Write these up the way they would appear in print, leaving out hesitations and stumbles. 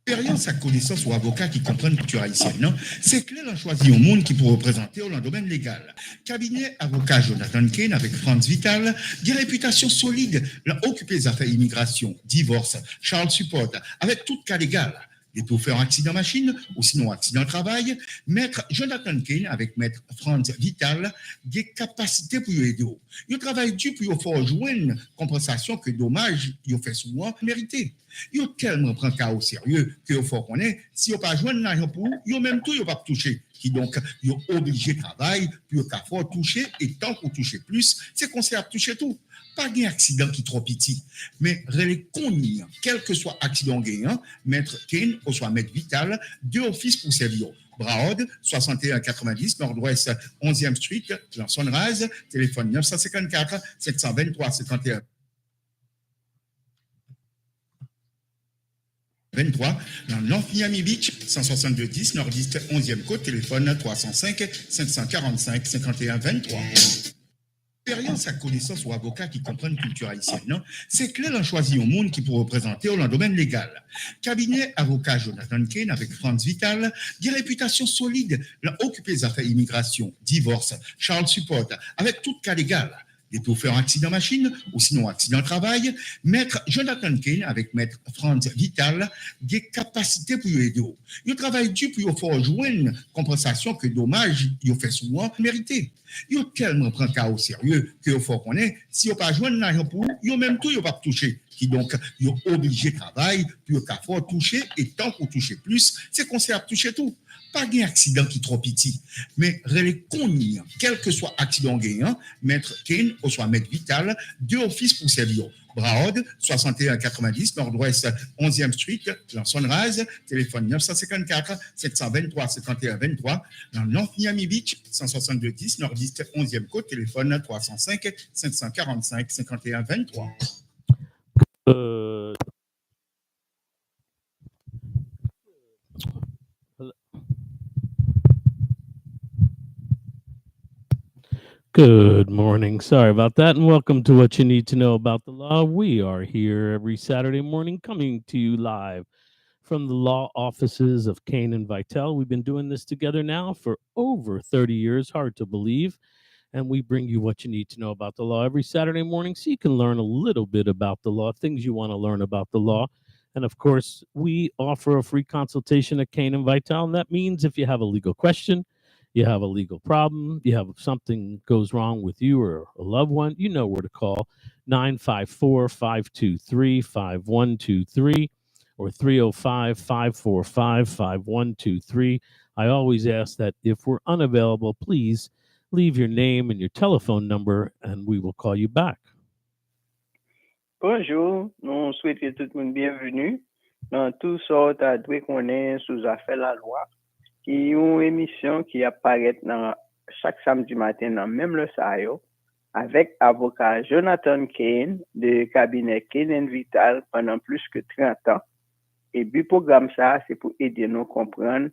Expérience à connaissance ou avocat qui comprennent culture haïtienne, non? C'est clair, on choisit un monde qui peut représenter dans le domaine légal. Cabinet avocat Jonathan Kane avec Franz Vital, des réputations solides, l'a occupé les affaires immigration, divorce, Charles Support, avec tout cas légal. Des pour faire un accident machine ou sinon accident travail, maître Jonathan Kane avec maître Franz Vital, des capacités pour aider. Il travaille dur pour faire jouer une compensation que dommage, il fait souvent mérité. Yo tellement prend cas au sérieux que il faut qu'on ait, si on pas joindre l'argent pour, yo même tout yo pas toucher. Qui donc yo obligé de travailler, puis yo ka fort toucher et tant qu'on touche plus, c'est qu'on sait à toucher tout. Pas un accident qui est trop petit, mais relais conni, quel que soit accident gagnant, maître Kane ou soit maître Vital, deux offices pour servir. Braod, 6190 Nord-Ouest 11e Street, dans Sunrise, téléphone 954 723 51 23 dans North Miami Beach, 162 10 Nord-Est 11e côte, téléphone 305 545 51 23. Expérience à connaissance ou avocat qui comprennent culture haïtienne, non? C'est clair, on choisit un monde qui peut représenter dans le domaine légal. Cabinet avocat Jonathan Kane avec Franz Vital, des réputations solides, l'a occupé les affaires immigration, divorce, Charles Support, avec tout cas légal. Des pour faire un accident machine ou sinon accident travail, maître Jonathan Kane avec maître Franz Vital, des capacités pour aider. Il travaille dur pour faire jouer une compensation que dommage, il fait souvent mérité. Il tellement prend cas au sérieux que il faut qu'on ait, si on pas joindre l'argent pour, il même tout, il pas toucher. Qui donc, il obligé de travailler, puis il faut toucher et tant qu'on touche plus, c'est qu'on sait à toucher tout. Pas un accident qui est trop petit, mais relais conni, quel que soit accident gagnant, maître Kane ou soit maître Vital, deux offices pour servir. Braod, 6190 Nord-Ouest 11e Street, dans Sunrise, téléphone 954 723 51 23, dans North Miami Beach, 162 10 Nord-Est 11e côte, téléphone 305 545 51 23. Good morning. Sorry about that, and welcome to What You Need to Know About the Law. We are here every Saturday morning coming to you live from the law offices of Kane and Vitel. We've been doing this together now for over 30 years, hard to believe. And we bring you what you need to know about the law every Saturday morning so you can learn a little bit about the law, things you want to learn about the law. And of course, we offer a free consultation at Kane and Vital. And that means if you have a legal question, you have a legal problem, you have something goes wrong with you or a loved one, you know where to call 954 523 5123 or 305 545 5123. I always ask that if we're unavailable, please leave your name and your telephone number, and we will call you back. Bonjour, nous souhaitons tout le monde bienvenue dans tout sort à doué qu'on est sous affaire la loi, qui est une émission qui apparaît dans chaque samedi matin dans même le SAIO avec avocat Jonathan Kane de cabinet Kane Vital pendant plus que 30 ans. Et but programme ça, c'est pour aider nous à comprendre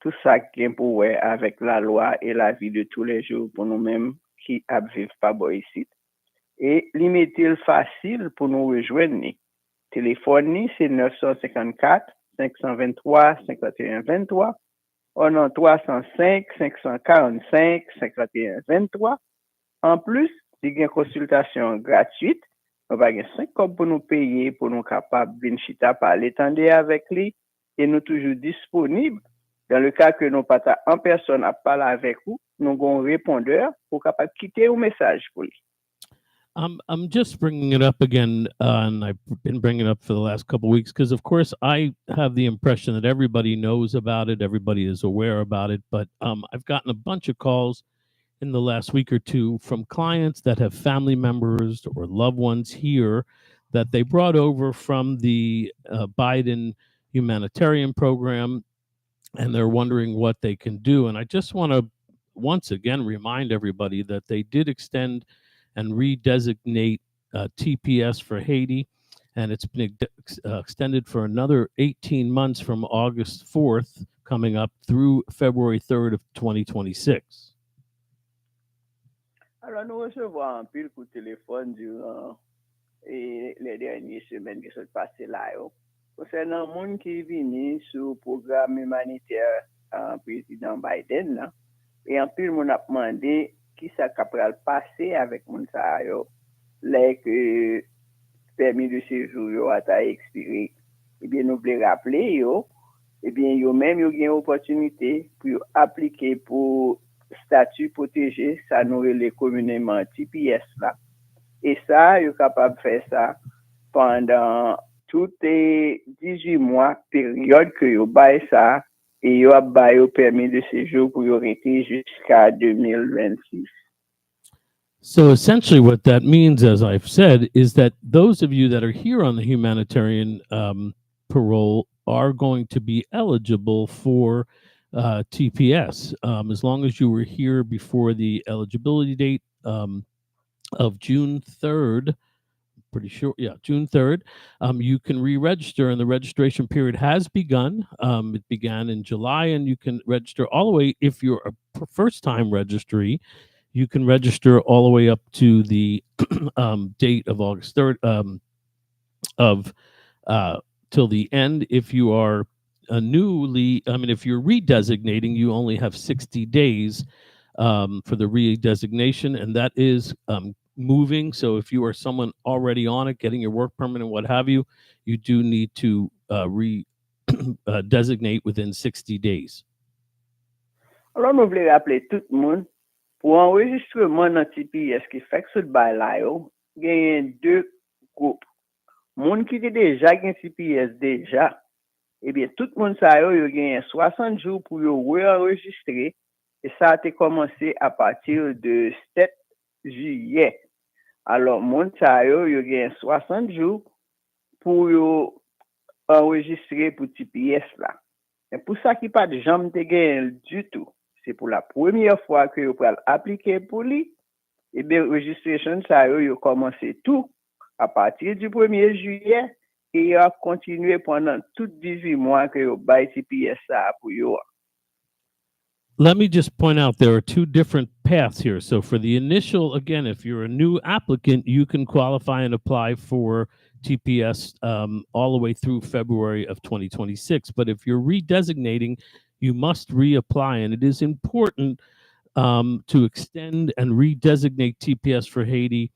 tout ça qui est pour avec la loi et la vie de tous les jours pour nous-mêmes qui vivent pas ici. Et limiter facile pour nous rejoindre. Téléphone, c'est 954 523 51 23. On a 305 545 51 23. En plus, il y a une consultation gratuite. On va gagner 5 codes pour nous payer, pour nous capables de chita parler, tendre avec lui. Et nous toujours disponibles. Dans le cas que nous pas en personne à parler avec vous, nous avons un répondeur pour capable quitter un message pour lui. I'm just bringing it up again, and I've been bringing it up for the last couple of weeks because, of course, I have the impression that everybody knows about it, everybody is aware about it, but I've gotten a bunch of calls in the last week or two from clients that have family members or loved ones here that they brought over from the Biden humanitarian program, and they're wondering what they can do. And I just want to once again remind everybody that they did extend and redesignate TPS for Haiti, and it's been extended for another 18 months from August 4th coming up through February 3rd of 2026. Alors, nous recevons un pile coup de téléphone durant les dernières semaines qui sont passées là. concernant moun qui vini sous programme humanitaire président Biden là, et en plus moun a demandé qui ça capable passer avec moun sa yo, les que permis de séjour yo a expiré. Eh bien nous voulons rappeler yo, eh bien yo même yo gen opportunité pour appliquer pour statut protégé, ça nous les communément TPS là. Et ça yo capable faire ça pendant tous les 18 mois, période que yo bail ça, et yo a bail au permis de séjour pour yo rester jusqu'à 2026. So essentially what that means, as I've said, is that those of you that are here on the humanitarian parole are going to be eligible for TPS as long as you were here before the eligibility date of June 3rd. Pretty sure, yeah, June 3rd. You can re-register, and the registration period has begun. It began in July, and you can register all the way. If you're a first-time registry, you can register all the way up to the date of August 3rd till the end. If you are if you're redesignating, you only have 60 days for the redesignation, and that is moving. So if you are someone already on it, getting your work permit and what have you, you do need to designate within 60 days. Alors, nous voulons rappeler tout le monde, pour enregistrement dans TPS qui fait que ce bail là, il y a deux groupes. Moun qui déjà gen TPS déjà, eh bien, tout le monde ça yo gagne 60 jours pour yo re-enregistrer, et ça a été commencé à partir de 7 juillet. Alors, moun ça yo gagne 60 jours pour yo enregistrer pour TPS là. Et pour ça qui pas de jambe te gagne du tout. C'est pour la première fois que vous pouvez appliquer pour lui. Et bien, registration, ça yo commencé tout à partir du 1er juillet et il a continué pendant tout 18 mois que vous bail TPS ça pour yo. Let me just point out there are two different paths here. So for the initial, again, if you're a new applicant, you can qualify and apply for TPS all the way through February of 2026. But if you're redesignating, you must reapply. And it is important to extend and redesignate TPS for Haiti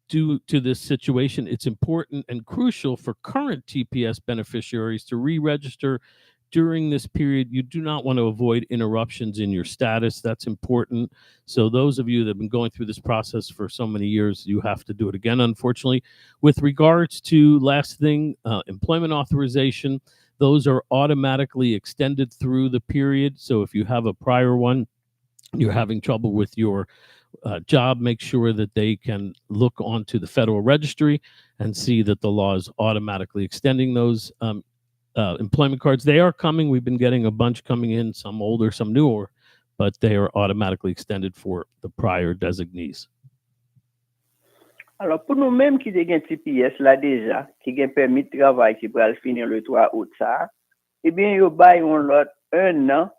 due to this situation. It's important and crucial for current TPS beneficiaries to re-register during this period. You do not want to avoid interruptions in your status. That's important. So those of you that have been going through this process for so many years, you have to do it again, unfortunately. With regards to last thing, employment authorization, those are automatically extended through the period. So if you have a prior one, you're having trouble with your job, make sure that they can look onto the Federal Registry and see that the law is automatically extending those employment cards. They are coming. We've been getting a bunch coming in, some older, some newer, but they are automatically extended for the prior designees. Alors, pour nous-mêmes qui avons TPS là déjà, qui ont permis de travail qui va finir le 3 août, ça, eh bien, ils ont un an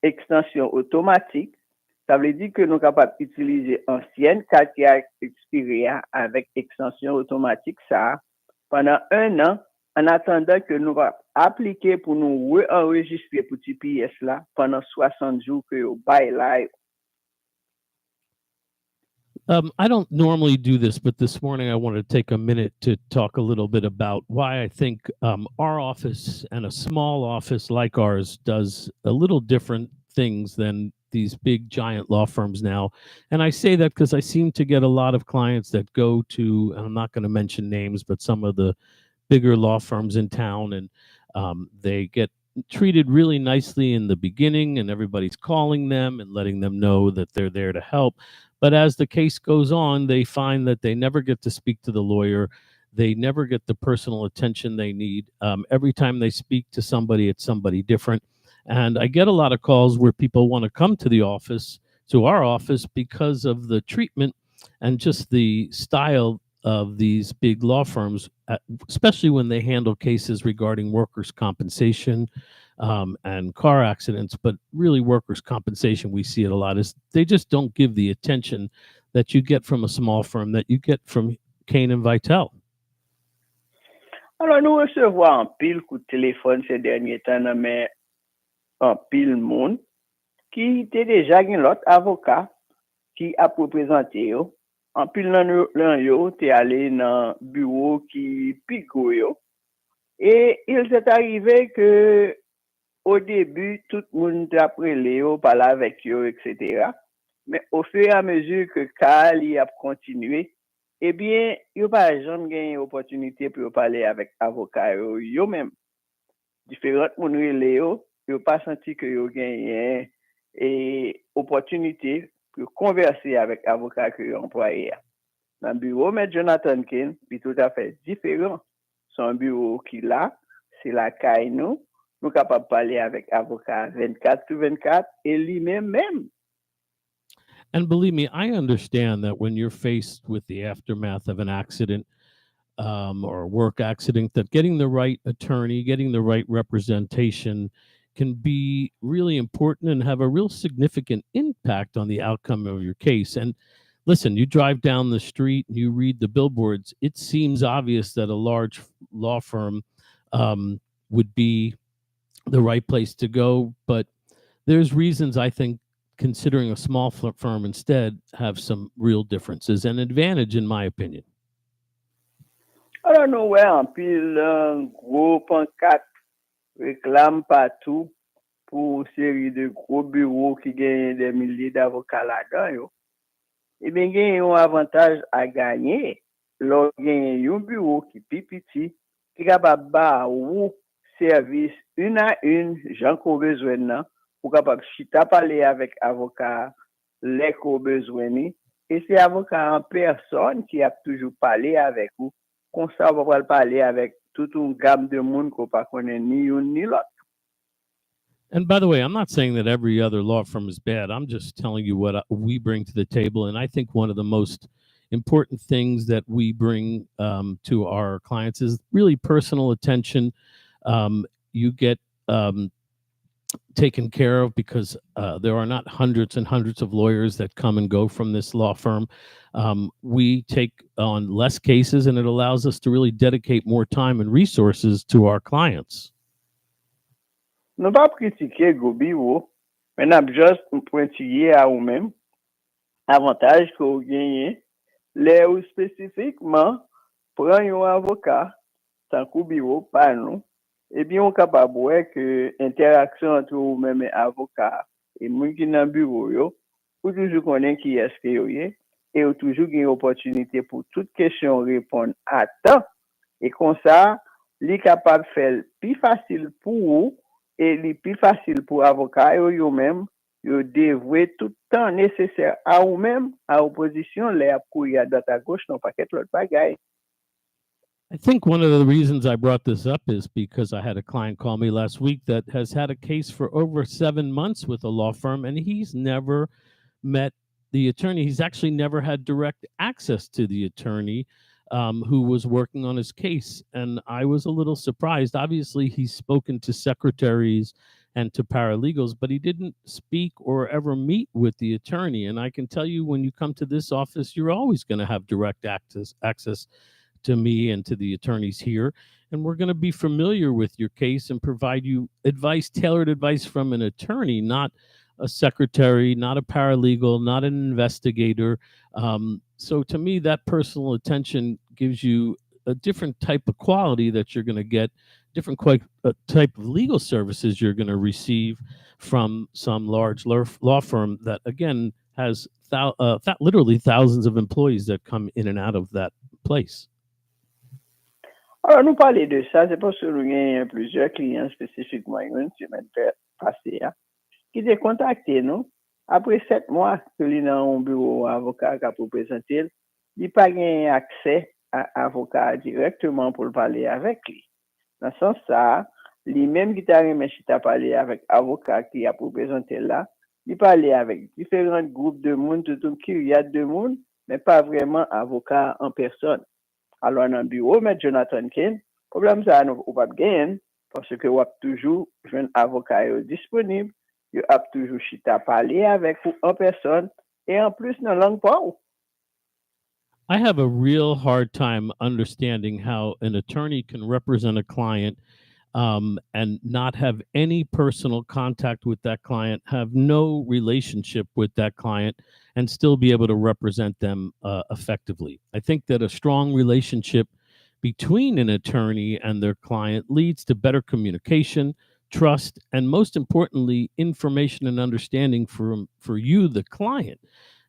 extension automatique. Ça veut dire que nous sommes capables d'utiliser ancienne carte qui a expiré avec extension automatique ça pendant un an, en attendant que nous va appliquer pour nous re-enregistrer pour TPS là pendant 60 jours que nous bail là. I don't normally do this, but this morning I wanted to take a minute to talk a little bit about why I think our office and a small office like ours does a little different things than these big giant law firms now. And I say that because I seem to get a lot of clients that go to, and I'm not going to mention names, but some of the bigger law firms in town, and they get treated really nicely in the beginning, and everybody's calling them and letting them know that they're there to help. But as the case goes on, they find that they never get to speak to the lawyer. They never get the personal attention they need. Every time they speak to somebody, it's somebody different. And I get a lot of calls where people want to come to the office, to our office, because of the treatment and just the style of these big law firms, especially when they handle cases regarding workers' compensation and car accidents. But really, workers' compensation, we see it a lot, is they just don't give the attention that you get from a small firm, that you get from Kane and Vitale. Alors, nous recevons un pile coup de téléphone ces derniers temps, mais un pile monde qui était déjà un autre avocat qui a représenté yo. En pile nan yo, t'es allé dans bureau qui pigo yo. Et il s'est arrivé que au début, tout le monde a appelé, parlé avec eux, etc. Mais au fur et à mesure que Kali a continué, eh bien, il n'y a pas jamais gagné opportunité pour parler avec avocat yo même. Différentes moun relé yo, yo pas senti que yo gagné et opportunité pour converser avec avocat que yo employé. Dans le bureau, M. Jonathan Ken, c'est tout à fait différent. Son bureau qui là, c'est la caille nous. Nous sommes capables de parler avec avocat 24 sur 24 et lui-même même. And believe me, I understand that when you're faced with the aftermath of an accident or a work accident, that getting the right attorney, getting the right representation can be really important and have a real significant impact on the outcome of your case. And listen, you drive down the street, you read the billboards, it seems obvious that a large law firm would be the right place to go, but there's reasons I think considering a small firm instead have some real differences and advantage in my opinion. Alors, nous, ouais, en pile, gros pancarte réclame partout pour une série de gros bureaux qui gagnent des milliers d'avocats là-dedans. Eh bien, il y a un avantage à gagner. Là, il y a un bureau qui est petit, qui est capable de service une à une, gens qui ont besoin, pour capable de parler avec avocat, les qui ont besoin. Et c'est avocat en personne qui a toujours parlé avec vous. Comme ça, on va parler avec toute une gamme de monde qu'on ne connaît ni une ni l'autre. And by the way, I'm not saying that every other law firm is bad. I'm just telling you what we bring to the table. And I think one of the most important things that we bring to our clients is really personal attention. You get taken care of because there are not hundreds and hundreds of lawyers that come and go from this law firm. We take on less cases, and it allows us to really dedicate more time and resources to our clients. Nous pas critiquer Gobiwo, mais nous avons juste pointillé à vous-même avantage que vous gagnez, les ou spécifiquement prendre un avocat, tant que bureau, pas nous, et bien on est capable de voir que l'interaction entre vous-même et avocat et moun qui dans le bureau, vous toujours connaître qui est-ce que vous êtes, et vous toujours une opportunité pour toute question répondre à temps, et comme ça, il est capable de faire plus facile pour vous, et le plus facile pour l'avocat et vous-même, de dévouer tout le temps nécessaire à vous-même, à opposition, les courir à droite à gauche, non pas qu'être l'autre bagaille. I think one of the reasons I brought this up is because I had a client call me last week that has had a case for over 7 months with a law firm, and he's never met the attorney. He's actually never had direct access to the attorney who was working on his case. And I was a little surprised. Obviously, he's spoken to secretaries and to paralegals, but he didn't speak or ever meet with the attorney. And I can tell you, when you come to this office, you're always going to have direct access to me and to the attorneys here. And we're going to be familiar with your case and provide you advice, tailored advice from an attorney, not a secretary, not a paralegal, not an investigator. So to me, that personal attention gives you a different type of quality that you're going to get, different type of legal services you're going to receive from some large law firm that, again, has literally thousands of employees that come in and out of that place. Alors, nous parler de ça, c'est parce que nous avons plusieurs clients spécifiquement une semaine passée qui ont contacté nous. Après 7 mois que nous avons un bureau avocat qui a présenté, il n'a pas eu accès à avocat directement pour parler avec lui. Dans ce sens, lui-même qui t'a remis à parler avec avocat qui a présenté là, il parlait avec différents groupes de monde, tout un myriade de monde, mais pas vraiment avocat en personne. Alors, dans le bureau, M. Jonathan Ken, le problème, c'est qu'on ne peut pas gagner parce que vous avez toujours un avocat disponible, vous avez toujours chita parler avec vous en personne et en plus, dans la langue pas. I have a real hard time understanding how an attorney can represent a client and not have any personal contact with that client, have no relationship with that client, and still be able to represent them effectively. I think that a strong relationship between an attorney and their client leads to better communication, trust, and most importantly, information and understanding for you, the client.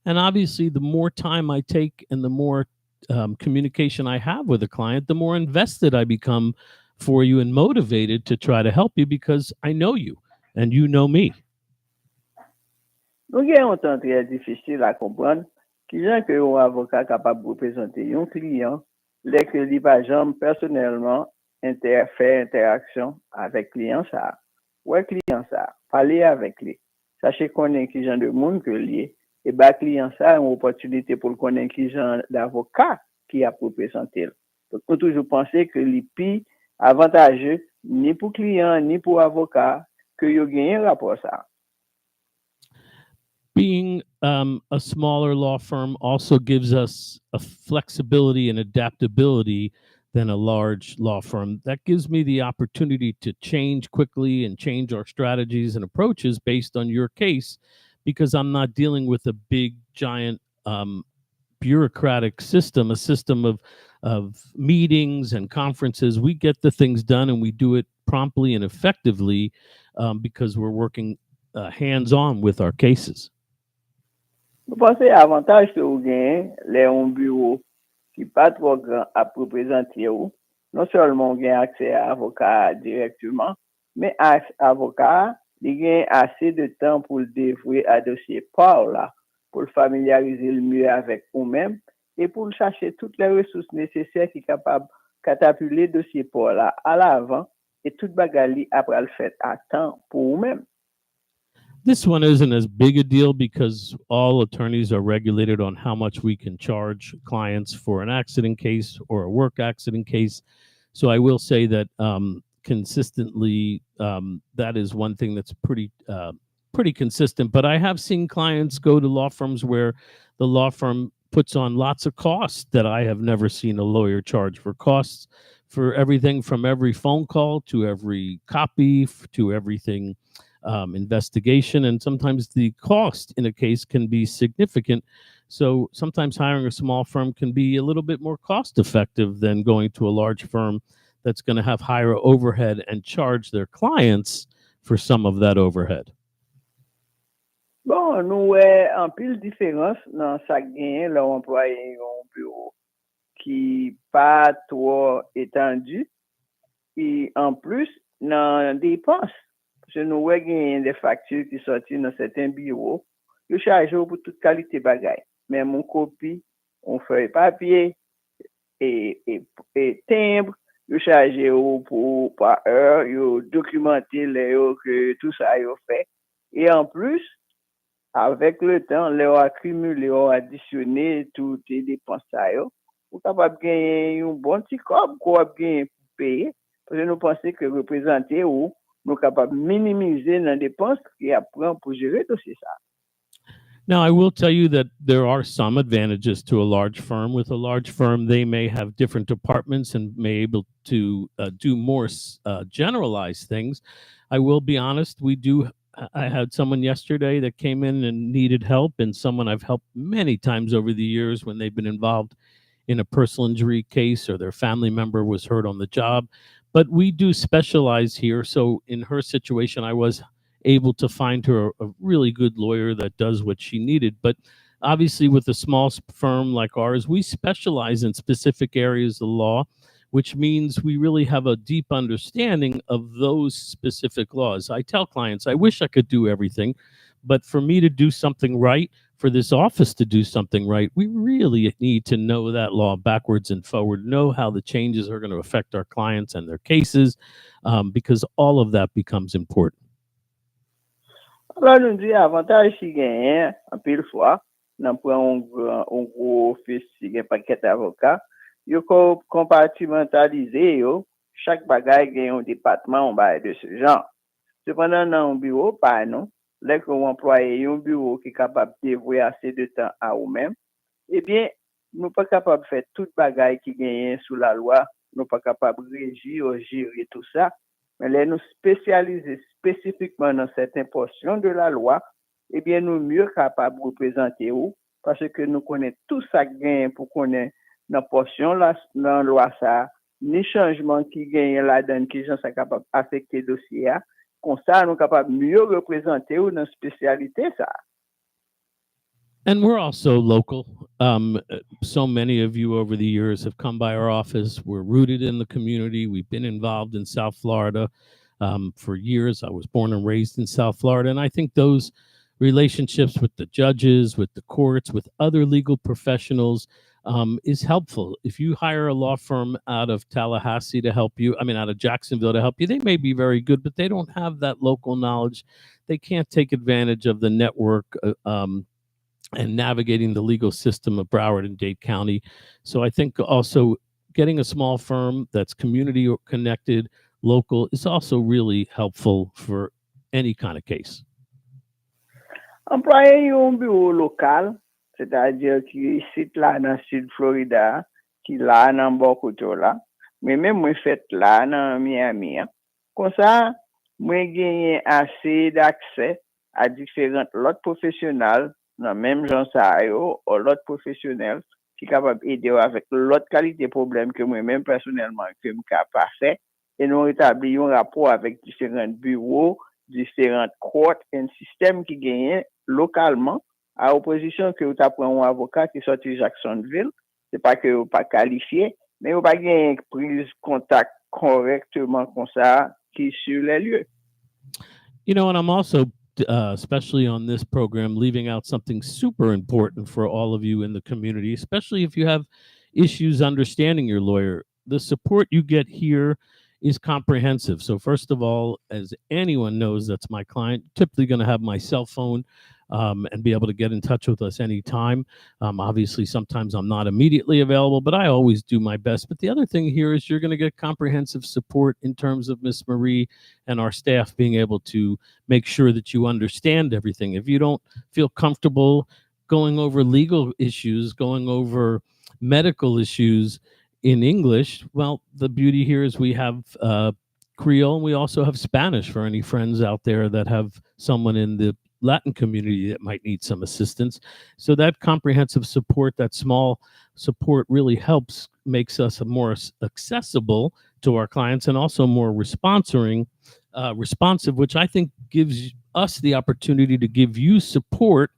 And obviously, the more time I take and the more communication I have with a client, the more invested I become for you and motivated to try to help you because I know you and you know me. Nou gen yon tan très difficile à comprendre ki jan ke yon avocat capable de représenter yon client lè ke li pa jam personnellement faire interaction avec client ça. Ouais client ça, parler avec lui. Sachez konnen ki jan de monde que li et ba client ça une opportunité pour connaître ki jan d'avocat qui a représenter. Donc on toujours penser que li pi avantageux ni pour client ni pour avocat que yo gen rapport ça. Being a smaller law firm also gives us a flexibility and adaptability than a large law firm. That gives me the opportunity to change quickly and change our strategies and approaches based on your case because I'm not dealing with a big, giant bureaucratic system, a system of meetings and conferences. We get the things done and we do it promptly and effectively because we're working hands-on with our cases. Je pense que l'avantage que vous gagnez, les un bureau qui pas trop grand à représenter ou, non seulement vous gagnez accès à avocat directement, mais à avocat, il gagne assez de temps pour le dévouer à dossier par là, pour le familiariser le mieux avec vous-même et pour le chercher toutes les ressources nécessaires qui sont capables de catapuler le dossier par là à l'avant et toute bagali après le fait à temps pour vous-même. This one isn't as big a deal because all attorneys are regulated on how much we can charge clients for an accident case or a work accident case. So I will say that consistently, that is one thing that's pretty consistent. But I have seen clients go to law firms where the law firm puts on lots of costs that I have never seen a lawyer charge for costs for everything from every phone call to every copy to everything. Investigation, and sometimes the cost in a case can be significant. So sometimes hiring a small firm can be a little bit more cost effective than going to a large firm that's going to have higher overhead and charge their clients for some of that overhead. Bon, nous ouais en pile différence dans ça gain l'employé un bureau qui pas trop étendu et en plus dans dépenses. Je nous vois des factures qui sortent dans certains bureaux, je charge pour toute qualité bagaille. Même mon copie, on feuille papier et timbre, je charge pour par heure, je documenter que tout ça yo fait. Et en plus, avec le temps, les accumulé, additionné toutes les dépenses ça yo, pour capable gagner un bon petit corps pour gagner pour payer parce que nous pensons que représenter ou nous capables de minimiser les dépenses qui apprend pour gérer dossier ça. Now, I will tell you that there are some advantages to a large firm. With a large firm, they may have different departments and may be able to do more generalized things. I will be honest, I had someone yesterday that came in and needed help, and someone I've helped many times over the years when they've been involved in a personal injury case or their family member was hurt on the job. But we do specialize here. So in her situation, I was able to find her a really good lawyer that does what she needed. But obviously, with a small firm like ours, we specialize in specific areas of law, which means we really have a deep understanding of those specific laws. I tell clients, I wish I could do everything, but for me to do something right, for this office to do something right, we really need to know that law backwards and forward, know how the changes are going to affect our clients and their cases, because all of that becomes important. Alors, nous disons, avantage qui gagne, en pile fois, nous prenons un gros office qui gagne paquet d'avocats, yo compartimentalisé, chaque bagaille gagne un département de ce genre. Cependant, dans un bureau, pas non, dès que vous employez un bureau qui est capable de dévouer assez de temps à vous-même, eh bien, nous pas capable de faire toute bagaille qui gagne sous la loi, nous pas capable de régir, gérer tout ça, mais là, nous spécialiser spécifiquement dans certaines portions de la loi, eh bien, nous mieux capables de représenter où, parce que nous connaissons tout ça gagne pour connaître dans portion là, dans la loi ça, ni changement qui gagne là-dedans, qui sont capables d'affecter le dossier, comme ça, nous sommes capables de mieux représenter ou dans spécialité ça. And we're also local. So many of you over the years have come by our office. We're rooted in the community. We've been involved in South Florida for years. I was born and raised in South Florida. And I think those relationships with the judges, with the courts, with other legal professionals is helpful. If you hire a law firm out of Tallahassee to help you, out of Jacksonville to help you, they may be very good, but they don't have that local knowledge. They can't take advantage of the network and navigating the legal system of Broward and Dade County. So I think also getting a small firm that's community connected, local, is also really helpful for any kind of case. Employer un bureau local, c'est-à-dire qui est là dans Sud Florida, qui là dans Bocoto là, mais même moi fait là dans Miami. Comme ça, moi gagner assez d'accès à différents autres professionnels dans même genre ça yo, ou l'autre professionnel qui est capable d'aider avec l'autre qualité de problème que moi-même personnellement que me capable faire et nous établir un rapport avec différents bureaux, différentes courts et un système qui gagne localement à opposition que vous apprenez un avocat qui sort de Jacksonville, c'est pas que vous pas qualifié, mais vous pas gagner prise contact correctement comme ça qui sur les lieux. You know, and I'm also especially on this program, leaving out something super important for all of you in the community, especially if you have issues understanding your lawyer. The support you get here is comprehensive. So first of all, as anyone knows that's my client, typically going to have my cell phone and be able to get in touch with us anytime. Obviously, sometimes I'm not immediately available, but I always do my best. But the other thing here is you're going to get comprehensive support in terms of Miss Marie and our staff being able to make sure that you understand everything. If you don't feel comfortable going over legal issues, going over medical issues in English, well, the beauty here is we have Creole and we also have Spanish for any friends out there that have someone in the Latin community that might need some assistance. So that comprehensive support, that small support really helps, makes us more accessible to our clients and also more responsive, which I think gives us the opportunity to give you support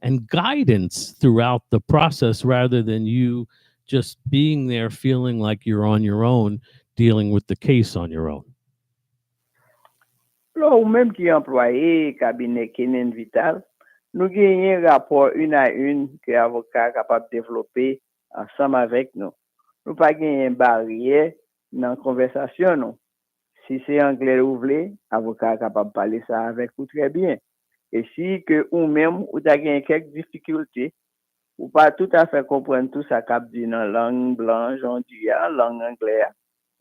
and guidance throughout the process rather than you just being there feeling like you're on your own, dealing with the case on your own. Ou même qui employé cabinet Kenan Vital, nous gagnons rapport une à une que l'avocat capable de développer ensemble avec nous. Nous pas gagner barrière dans la conversation. Non. Si c'est anglais ou voulez, l'avocat capable de parler ça avec vous très bien. Et si que ou même ou t'as gagné quelques difficultés, ou pas tout à fait comprendre tout ça cap dit dans langue blanche, on dit langue anglaise.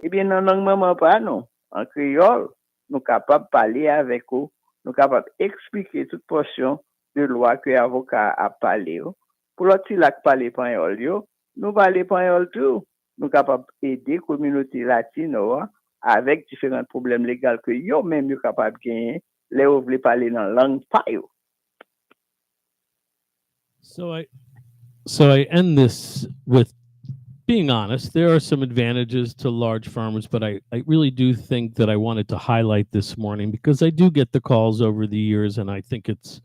Eh bien dans langue maman pas non, en créole. Nous sommes capables de parler avec eux, nous sommes capables d'expliquer toute portion de loi que l'avocat a parlé. Pour l'autre, s'il a parlé espagnol, nous parlons espagnol tout. Nous sommes capables d'aider la communauté latine avec différents problèmes légaux que yo même yo capable de gagner, les vous voulez parler dans la langue pas yo. So I end this with being honest. There are some advantages to large firms, but I really do think that I wanted to highlight this morning because I do get the calls over the years, and I think it's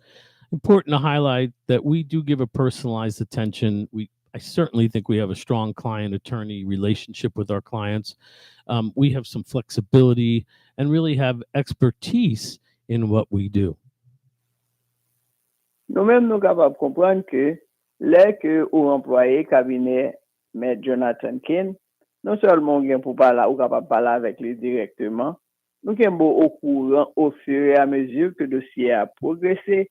important to highlight that we do give a personalized attention. I certainly think we have a strong client-attorney relationship with our clients. We have some flexibility and really have expertise in what we do. Nous-mêmes, nous sommes capables de comprendre que les que ou employé cabinet Mais Jonathan Ken, non seulement on pour parler ou capable parler avec lui directement, nous sommes au courant au fur et à mesure que le dossier a progressé,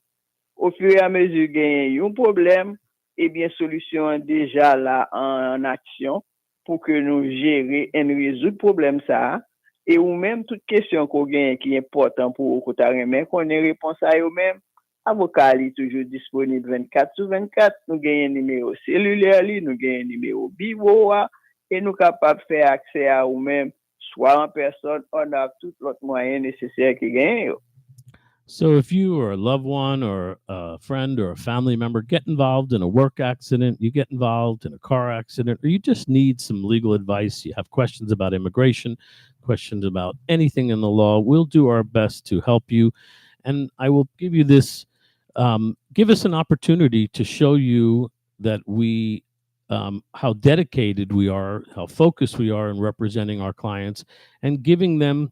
au fur et à mesure qu'il y a un problème, et bien solution déjà là en action pour que nous gérer et nous résoudre le problème ça, et ou même toute question qu'on gagne qui est important pour qu'on ait réponse à eux-mêmes, avocat li toujours disponible 24 sur 24. Nous gagnons numéro cellulaire, nous gagnons numéro bibo, et nous capables de faire accès à nous-mêmes, soit en personne, on a tout l'autre moyen nécessaire qui gagne. So if you or a loved one or a friend or a family member get involved in a work accident, you get involved in a car accident, or you just need some legal advice, you have questions about immigration, questions about anything in the law, we'll do our best to help you. And I will give you this, give us an opportunity to show you that we, how dedicated we are, how focused we are in representing our clients and giving them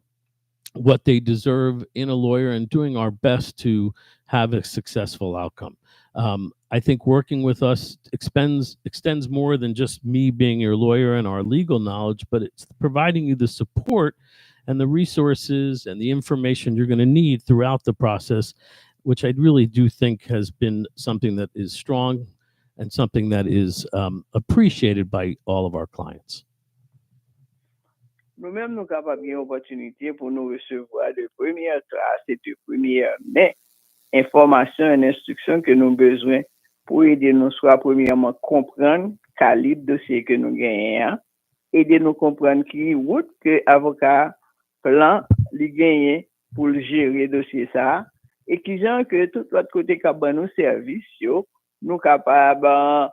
what they deserve in a lawyer and doing our best to have a successful outcome. I think working with us extends more than just me being your lawyer and our legal knowledge, but it's providing you the support and the resources and the information you're going to need throughout the process, which I really do think has been something that is strong and something that is appreciated by all of our clients. Nous-mêmes, nous sommes capables d'une opportunité pour nous recevoir de première classe et de première main informations et instructions que nous avons besoin pour aider nous soit premièrement comprendre le calibre de dossier que nous gagnons, aider nous comprendre qui route que avocat plan li gagné pour gérer dossier ça et qui gens que tout l'autre côté capable nous service yo nous capable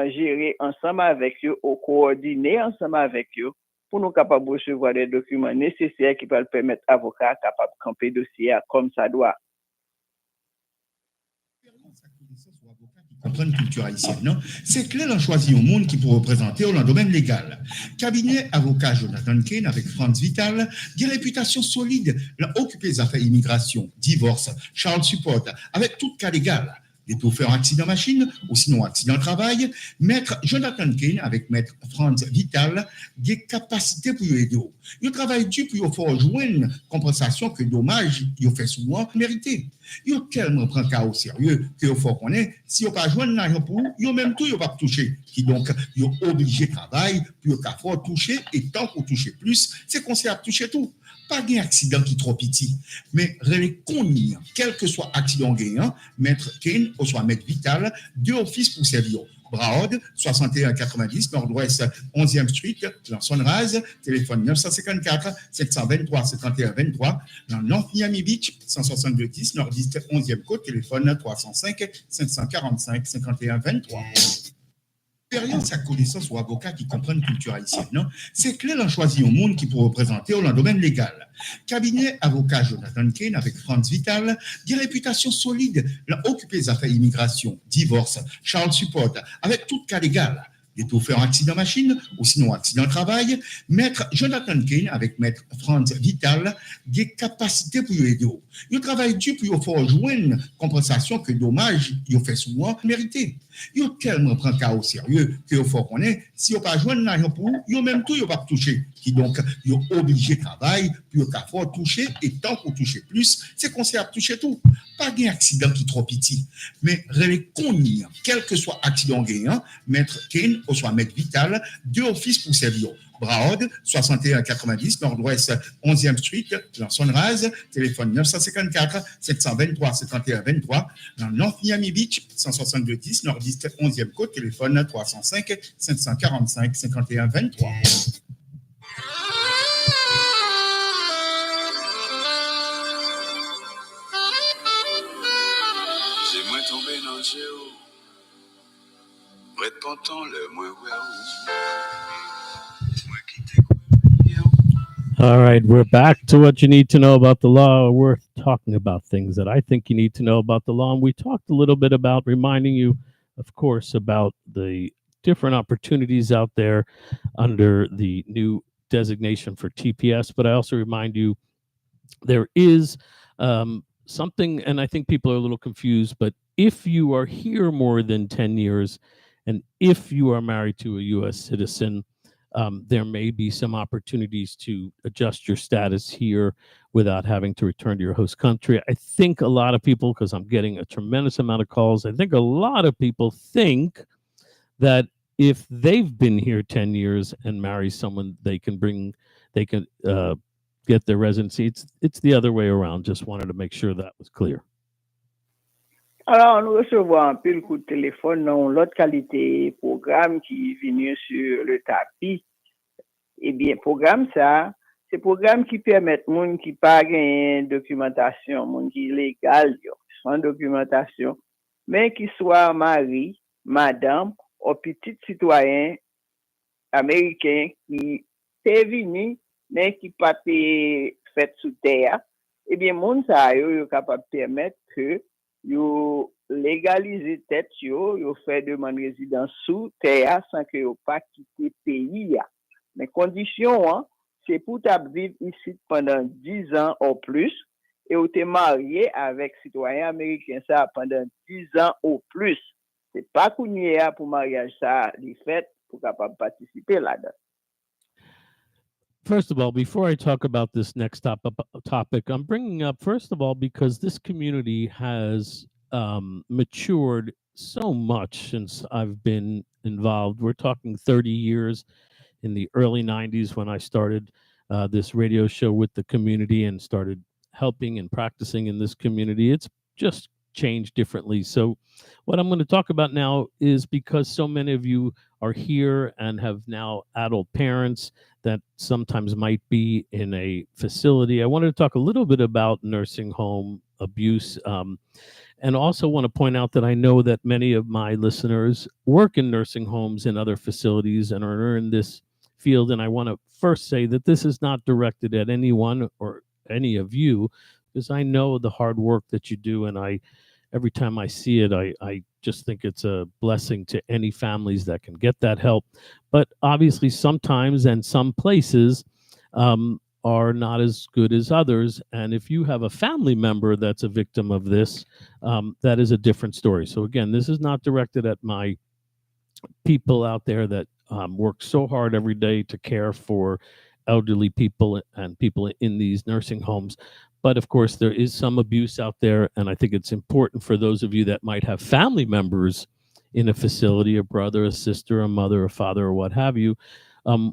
gérer ensemble avec eux ou coordonner ensemble avec eux pour nous capables de recevoir des documents nécessaires qui peuvent permettre à l'avocat capable de camper le dossier comme ça doit. Comprendre culture haïtienne, non? C'est clair, on choisit un monde qui peut représenter dans le domaine légal. Cabinet avocat Jonathan Kane avec Franz Vital, des réputations solides, l'a occupé les affaires immigration, divorce, Charles Support, avec tout cas légal. Des tout faire accident machine ou sinon accident travail, maître Jonathan Kane avec maître Franz Vital, des capacités pour aider. Il travaille dur pour faire joindre compensation que dommage, il fait souvent mérité. Il tellement prend cas au sérieux que il faut connaître si il pas joindre l'argent pour, il même tout il pas toucher. Qui donc il obligé de travailler pour qu'il faut toucher et tant pour toucher plus, c'est qu'on sait à toucher tout. Pas d'accident qui est trop petit, mais reconnu, quel que soit accident gagnant, maître Kane ou soit maître Vital, deux offices pour servir. Broward, 6190, Nord-Ouest, 11e Street, dans Sunrise, téléphone 954 723 51 23, dans North Miami Beach, 16210, Nord-Est, 11e Côte, téléphone 305 545 51 23. Expérience à connaissance ou avocat qui comprennent culture haïtienne, non? C'est clair, on choisit un monde qui peut représenter dans le domaine légal. Cabinet avocat Jonathan Kane avec Franz Vital, des réputations solides, l'a occupé les affaires immigration, divorce, Charles Support, avec tout cas légal. Des tout faire accident machine ou sinon accident travail, maître Jonathan Kane avec maître Franz Vital, des capacités pour aider. Il travaille dur pour faire joindre compensation que dommage, il fait souvent mérité. Il tellement prend cas au sérieux que il faut connaître si il pas joindre l'argent pour, il même tout il pas toucher. Qui donc il obligé de travailler pour qu'il faut toucher et tant pour toucher plus, c'est qu'on sait à toucher tout. Pas d'accident qui est trop petit, mais reconnu, quel que soit accident gagnant, maître Kane ou soit maître Vital, deux offices pour servir. Broward, 6190, Nord-Ouest, 11e Street, dans Sunrise, téléphone 954 723 51 23, dans North Miami Beach, 16210, Nord-Est, 11e Côte, téléphone 305 545 51 23. J'ai moins tombé dans le géo, répondant le moins All right, we're back to what you need to know about the law. We're talking about things that I think you need to know about the law. And we talked a little bit about reminding you, of course, about the different opportunities out there under the new designation for TPS. But I also remind you there is something, and I think people are a little confused, but if you are here more than 10 years, and if you are married to a U.S. citizen, there may be some opportunities to adjust your status here without having to return to your host country. I think a lot of people, because I'm getting a tremendous amount of calls, I think a lot of people think that if they've been here 10 years and marry someone, they can get their residency. It's the other way around. Just wanted to make sure that was clear. Alors, nous recevons un peu le coup de téléphone dans l'autre qualité programme qui est venu sur le tapis. Eh bien, programme ça, c'est programme qui permet moun qui pas gain documentation, moun qui légal, yo, sans documentation, mais qui soit mari, madame, ou petit citoyen américain qui est venu, mais qui pas été fait sous terre, eh bien, moun ça, yo capable de permettre que yo légaliser tête yo fait demande résidence sous terre sans que yo pas quitter pays. Mais condition, hein, c'est pour vivre ici pendant 10 ans ou plus et ou t'es marié avec citoyen américain ça pendant 10 ans ou plus. C'est pas qu'on y est pour mariage ça, les fêtes pour capable participer là-dedans. First of all, before I talk about this next topic, I'm bringing up, first of all, because this community has matured so much since I've been involved. We're talking 30 years. In the early 90s, when I started this radio show with the community and started helping and practicing in this community, it's just changed differently. So what I'm going to talk about now is because so many of you are here and have now adult parents that sometimes might be in a facility. I wanted to talk a little bit about nursing home abuse, and also want to point out that I know that many of my listeners work in nursing homes and other facilities and are in this field. And I want to first say that this is not directed at anyone or any of you, because I know the hard work that you do. And every time I see it, I just think it's a blessing to any families that can get that help. But obviously, sometimes and some places are not as good as others. And if you have a family member that's a victim of this, that is a different story. So again, this is not directed at my people out there that work so hard every day to care for elderly people and people in these nursing homes. But of course, there is some abuse out there. And I think it's important for those of you that might have family members in a facility, a brother, a sister, a mother, a father, or what have you,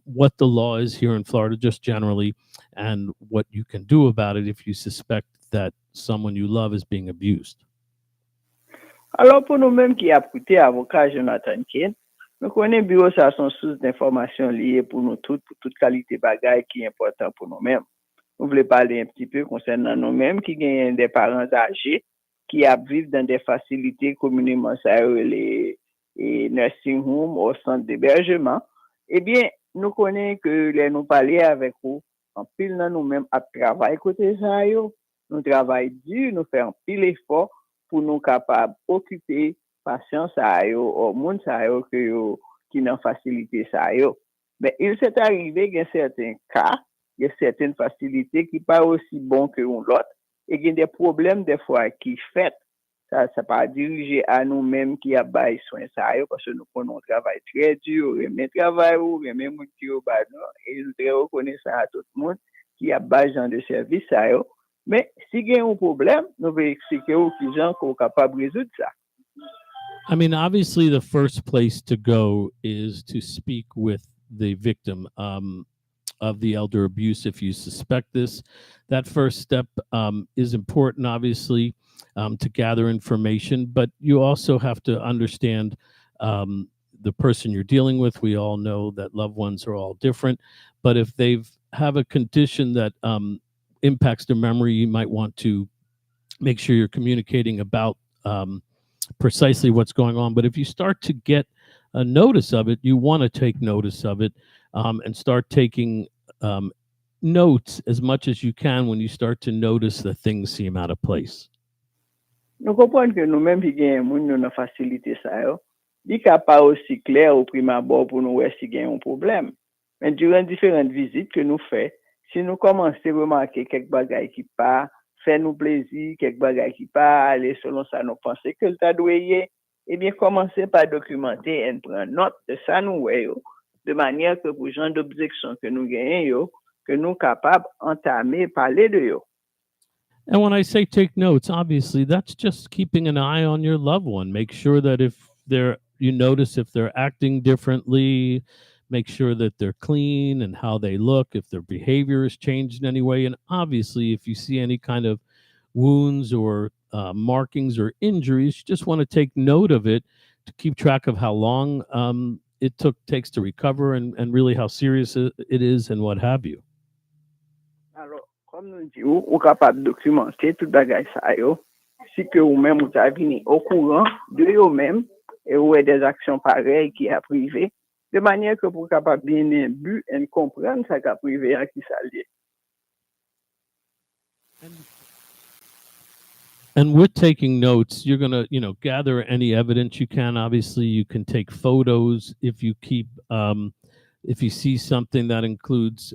what the law is here in Florida, just generally, and what you can do about it if you suspect that someone you love is being abused. Alors, pour nous-mêmes qui a écouté avocat Jonathan Kane, nous connaissons bureau ça son source d'informations liées pour nous toutes, pour toute qualité bagaille qui est important pour nous-mêmes. Nous voulons parler un petit peu concernant nous-mêmes qui gagnent des parents âgés qui vivent dans des facilités communément ça les nursing home au centre d'hébergement. Eh bien, nous connaissons que les nous parler avec vous en pile dans nous-mêmes à travail côté ça yo, nous travaillons dur, nous faisons pile effort pour nous capables occuper patients ça yo ou monde ça yo que yo qui n'en facilité ça yo. Mais il s'est arrivé qu'il y a certains cas, il y a certaines facilités qui pas aussi bon que l'autre et qu'il y a des problèmes des fois qui fait ça pas dirigé à nous-mêmes qui a bail soin ça yo parce que nous connaissons travail très dur, mais travail ou même monde qui au bas et nous très reconnaissant à tout le monde qui a bail genre de service ça yo. Mais si il y a un problème, nous allons expliquer aux gens qu'on est capable de résoudre ça. I mean, obviously, the first place to go is to speak with the victim of the elder abuse. If you suspect this, that first step is important, obviously, to gather information. But you also have to understand the person you're dealing with. We all know that loved ones are all different. But if they have a condition that impacts their memory, you might want to make sure you're communicating about precisely what's going on. But if you start to get a notice of it, you want to take notice of it and start taking notes as much as you can when you start to notice that things seem out of place. Nous comprenons que nous-mêmes qui gagnons nous facilité ça yo, dit qu'il pas aussi clair au prime abord pour nous voir si gagne un problème. Mais durant différentes visites que nous faisons, si nous commençons à remarquer quelques bagailles qui pas fait nous plaisir, quelques bagailles qui pas aller selon ça nous penser que le tas doué, eh bien commencer par documenter et prendre note de ça nous voyons de manière que pour genre d'objection que nous gagnons que nous capables entamer parler de yo. And when I say take notes, obviously that's just keeping an eye on your loved one. Make sure that if you notice if they're acting differently, make sure that they're clean and how they look, if their behavior has changed in any way. And obviously, if you see any kind of wounds or markings or injuries, you just want to take note of it to keep track of how long it takes to recover and really how serious it is and what have you. Alors, comme nous disons, ou capable de documenter tout bagage ça yo, si que ou même vous avez venu au courant de vous-même et ou des actions pareilles qui a privé, de manière que vous capable bien but et comprendre ça qu'a privé à qui ça lié. And with taking notes, you're going to, gather any evidence you can. Obviously, you can take photos if you keep, if you see something that includes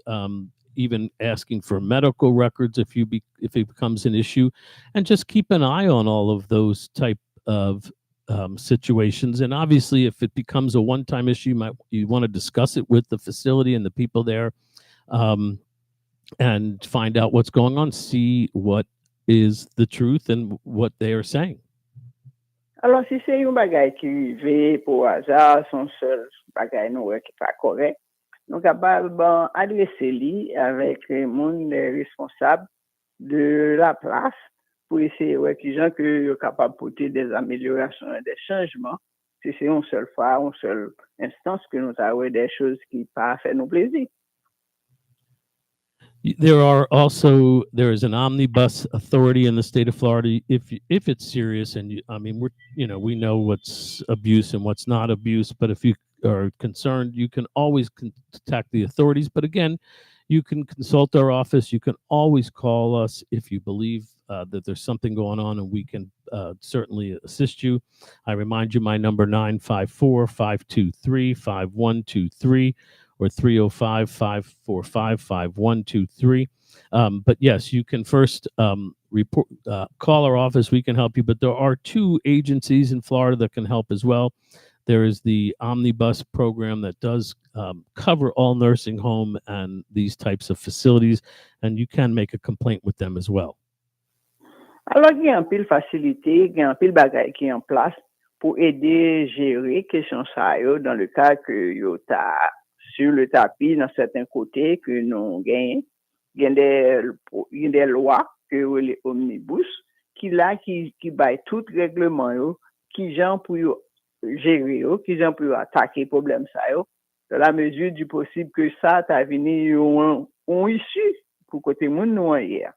even asking for medical records if it becomes an issue, and just keep an eye on all of those type of situations. And obviously, if it becomes a one-time issue, you want to discuss it with the facility and the people there, and find out what's going on. See what is the truth and what they are saying. Alors, si c'est un bagay qui arrive pour hasard, son seul bagay nou qui pas correct, nous capable adresser lui avec les monde responsables de la place pour essayer qui gens que capable porter des améliorations et des changements. Si c'est une seule fois, une seule instance que nous avons des choses qui pas fait nous plaisir. There is an omnibus authority in the state of Florida. If it's serious, and we know what's abuse and what's not abuse, but if you are concerned, you can always contact the authorities. But again, you can consult our office. You can always call us if you believe that there's something going on, and we can certainly assist you. I remind you, my number 954-523-5123. Or 305-545-5123. But yes, you can first call our office. We can help you. But there are two agencies in Florida that can help as well. There is the Omnibus program that does cover all nursing home and these types of facilities, and you can make a complaint with them as well. Alors, il y a un pile facilité, il y a un pile bagay qui est en place pour aider gérer question ça dans le cas que yo ta sur le tapis dans certains côtés que nous gagnons. Il y a des lois que les omnibus qui baillent tout règlement yo, qui gens pour gérer yo, qui gens pour attaquer problème ça yo, dans la mesure du possible que ça t'a venu on issue pour côté monde nous hier.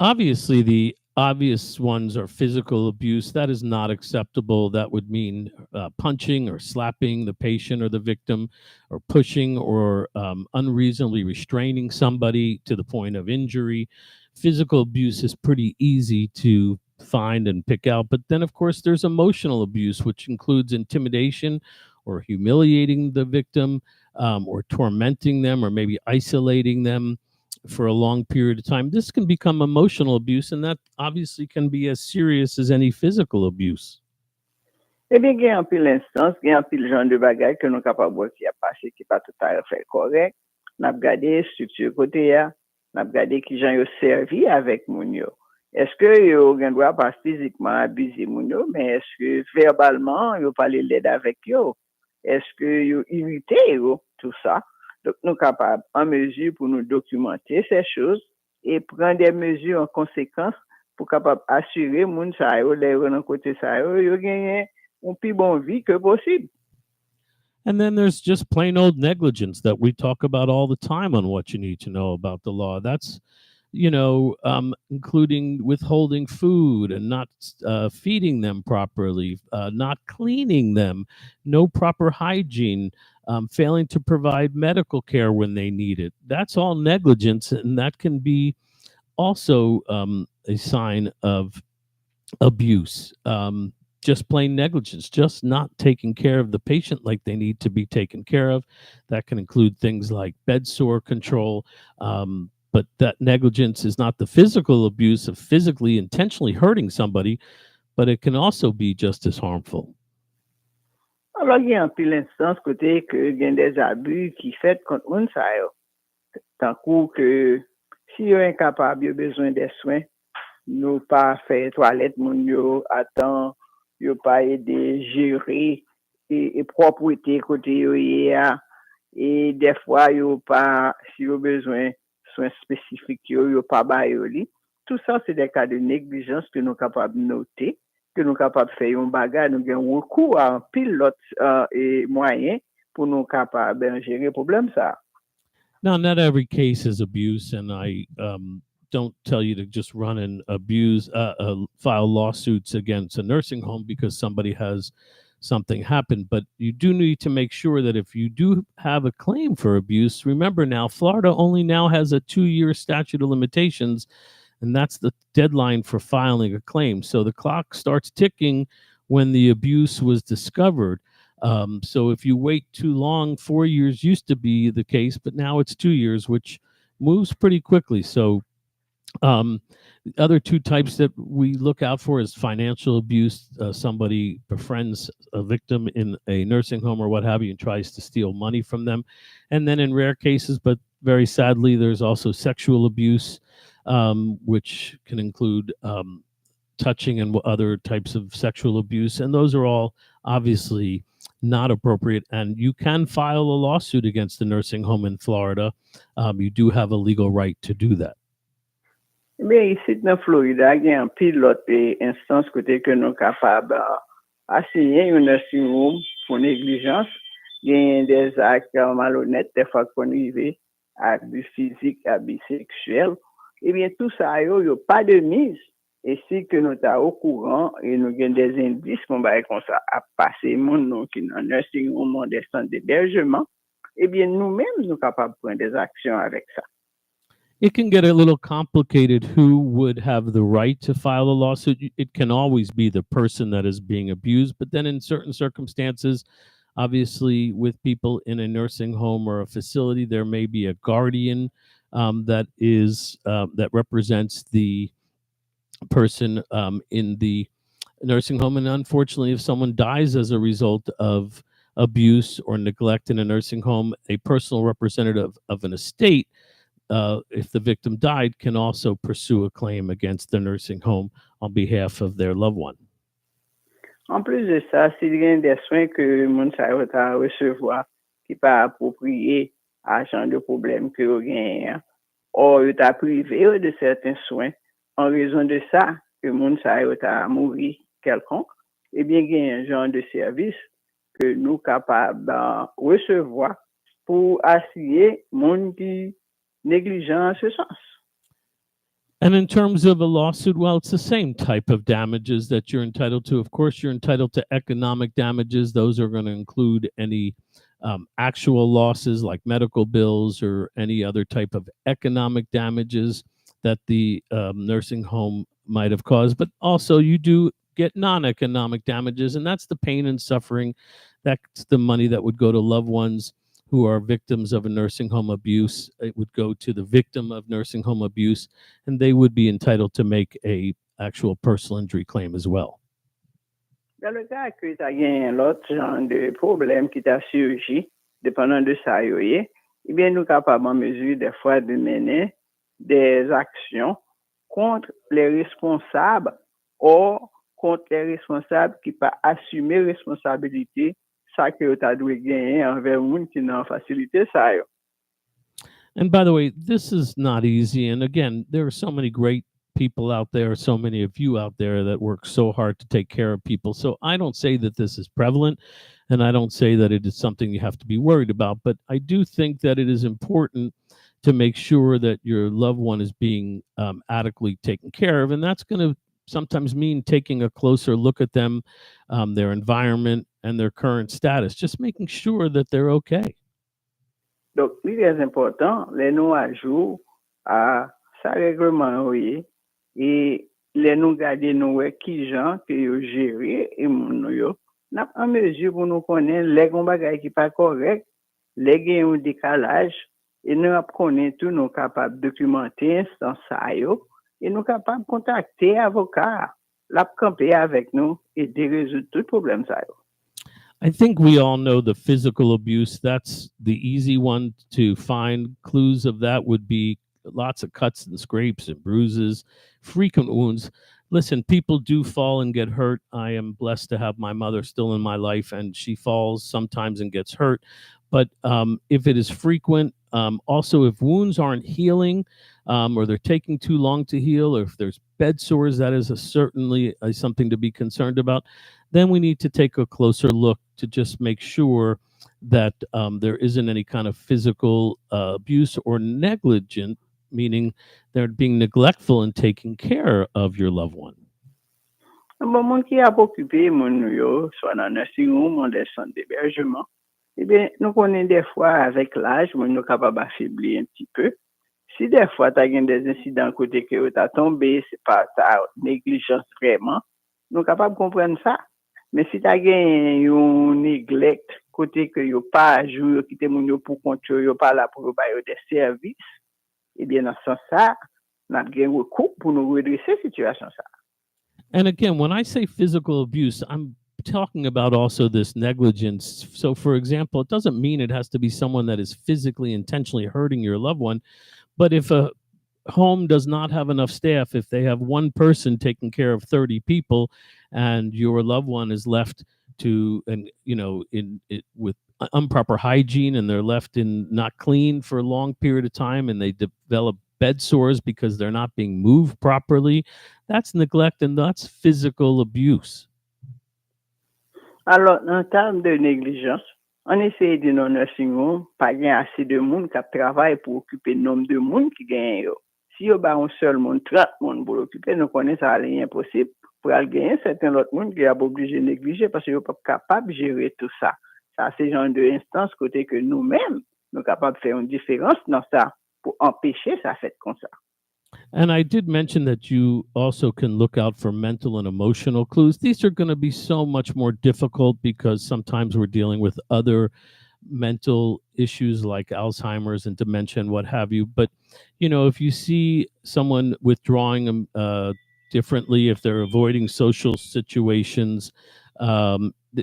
Obviously, the obvious ones are physical abuse. That is not acceptable. That would mean punching or slapping the patient or the victim, or pushing or unreasonably restraining somebody to the point of injury. Physical abuse is pretty easy to find and pick out. But then, of course, there's emotional abuse, which includes intimidation or humiliating the victim, or tormenting them, or maybe isolating them for a long period of time. This can become emotional abuse, and that obviously can be as serious as any physical abuse. Eh bien, il y a un peu l'instance, il y a un peu le genre de bagaille que nous sommes capables de qui a passé, qui n'est pas tout à fait correct. Nous avons regardé structure côté, nous avons regardé qui gens ont servi avec moun yo. Est-ce que yo gen doit pas physiquement abuser moun yo, mais est-ce que verbalement yo parler l'aide avec yo? Est-ce que yo irrité yo, tout ça? Donc, nous sommes capables, en mesure, pour nous documenter ces choses et prendre des mesures en conséquence pour capable assurer moun sa yo, les dans côté sa yo gagner un plus bon vie que possible. And then there's just plain old negligence that we talk about all the time on What You Need to Know About the Law. That's, including withholding food and not feeding them properly, not cleaning them, no proper hygiene, failing to provide medical care when they need it. That's all negligence, and that can be also a sign of abuse. Just plain negligence, just not taking care of the patient like they need to be taken care of. That can include things like bed sore control, but that negligence is not the physical abuse of physically intentionally hurting somebody, but it can also be just as harmful. Alors, il y a un peu l'instance côté que il y a des abus qui fait contre moun sa yo. Tant que si yo incapable, yo besoin des soins, nous pas faire toilette moun yo, attend, yo pas aider gérer et propreté côté yo hier, et des fois yo pas si yo besoin soins spécifiques yo pas ba yo li. tout ça, c'est des cas de négligence que nous sommes capables de noter, que nous sommes capables de faire un bagage, nous avons recours à un pilote et moyen pour nous capables de gérer le problème. Ça. Now, not every case is abuse, and I don't tell you to just run and file lawsuits against a nursing home because somebody has something happen. But you do need to make sure that if you do have a claim for abuse, remember now, Florida only now has a 2-year statute of limitations, and that's the deadline for filing a claim. So the clock starts ticking when the abuse was discovered. So if you wait too long, 4 years used to be the case, but now it's 2 years, which moves pretty quickly. So the other two types that we look out for is financial abuse. Somebody befriends a victim in a nursing home or what have you and tries to steal money from them. And then in rare cases, but very sadly, there's also sexual abuse, which can include touching and other types of sexual abuse. And those are all obviously not appropriate. And you can file a lawsuit against the nursing home in Florida. You do have a legal right to do that. Mais ici, dans Floride, il y a un pilote et instance côté que nous sommes capables d'assigner un nursing home pour négligence. Il y a des actes malhonnêtes, des fois qu'on arrive à abus physique, abus sexuel. Eh bien, tout ça, il n'y a pas de mise. Et si que nous sommes au courant et nous avons des indices qu'on va comme ça à passer mon nom qui est dans un nursing home, des centres d'hébergement, eh bien, nous-mêmes, nous sommes capables de prendre des actions avec ça. It can get a little complicated who would have the right to file a lawsuit. It can always be the person that is being abused, but then in certain circumstances, obviously with people in a nursing home or a facility, there may be a guardian that represents the person in the nursing home. And unfortunately, if someone dies as a result of abuse or neglect in a nursing home, a personal representative of an estate, if the victim died, can also pursue a claim against the nursing home on behalf of their loved one. En plus de ça, s'il y a des soins que le monde va recevoir qui pas approprié à ce genre de problème que vous gagnez, or il t'a privé de certains soins en raison de ça que le monde va mourir quelconque, eh bien, il y a un genre de service que nous sommes capables de recevoir pour assurer le monde qui négligent en ce sens. And in terms of a lawsuit, well, it's the same type of damages that you're entitled to. Of course, you're entitled to economic damages. Those are going to include any actual losses like medical bills or any other type of economic damages that the nursing home might have caused. But also you do get non-economic damages, and that's the pain and suffering. That's the money that would go to loved ones who are victims of a nursing home abuse. It would go to the victim of nursing home abuse, and they would be entitled to make a actual personal injury claim as well. Dans le cas que tu as un autre genre de problème qui t'a surgi, dépendant de ça, eh bien, nous sommes capables en mesure des fois de mener des actions contre les responsables ou contre les responsables qui ne peuvent pas assumer responsabilité ça que tu as dû gagner envers monde qui n'a facilité ça. And by the way, this is not easy. And again, there are so many great people out there, so many of you out there that work so hard to take care of people. So I don't say that this is prevalent, and I don't say that it is something you have to be worried about, but I do think that it is important to make sure that your loved one is being adequately taken care of. And that's going to sometimes mean taking a closer look at them, their environment, and their current status, just making sure that they're okay. Donc, il est important, les nous à jour à sa règlement, oui, et les nous garder nous qui gens que yo gérer et mon yo, n'a en mesure pour nous connaître les bagages qui pas correct, les gains un décalage, et nous connaître tout nous capable documenter instance ça yo, et nous capable contacter avocat, la camper avec nous et de résoudre tout problème ça yo. I think we all know the physical abuse. That's the easy one to find. Clues of that would be lots of cuts and scrapes and bruises, frequent wounds. Listen, people do fall and get hurt. I am blessed to have my mother still in my life, and she falls sometimes and gets hurt. But if it is frequent, Also, if wounds aren't healing, or they're taking too long to heal, or if there's bed sores, that is certainly something to be concerned about. Then we need to take a closer look to just make sure that there isn't any kind of physical abuse or negligent, meaning they're being neglectful in taking care of your loved one. Bon, moun qui a occupé moun yo, soit dans nursing home ou des centres d'hébergement, eh bien, nous connaissons des fois avec l'âge, moun nous capable d'affaiblir un petit peu. Si des fois tu as des incidents côté que tu as tombé, c'est pas ta négligence vraiment, nous capable de comprendre ça. Mais si tu as un neglect côté que yo pas jouer qui te moun yo pour contrôler, yo pas là pour bailler des services, eh bien dans ce sens ça, n'a gen recours pour nous redresser situation ça. And again, when I say physical abuse, I'm talking about also this negligence. So, for example, it doesn't mean it has to be someone that is physically, intentionally hurting your loved one. But if a home does not have enough staff, if they have one person taking care of 30 people and your loved one is left to, and with improper hygiene, and they're left in not clean for a long period of time, and they develop bed sores because they're not being moved properly, that's neglect and that's physical abuse. Alors, en termes de négligence, on essaie de nos nursing home, pas bien assez de monde qui travaille pour occuper le nombre de monde qui gagne. Si y a un seul monde, 30 monde pour l'occuper, nous connaissons ça, c'est impossible. Pour aller gagner, certains autres monde qui sont obligés de négliger parce qu'ils ne sont pas capables de gérer tout ça. Ça, c'est genre de instance côté que nous-mêmes, nous sommes capables de faire une différence dans ça pour empêcher ça fait comme ça. And I did mention that you also can look out for mental and emotional clues. These are going to be so much more difficult because sometimes we're dealing with other mental issues like Alzheimer's and dementia and what have you. But, if you see someone withdrawing differently, if they're avoiding social situations,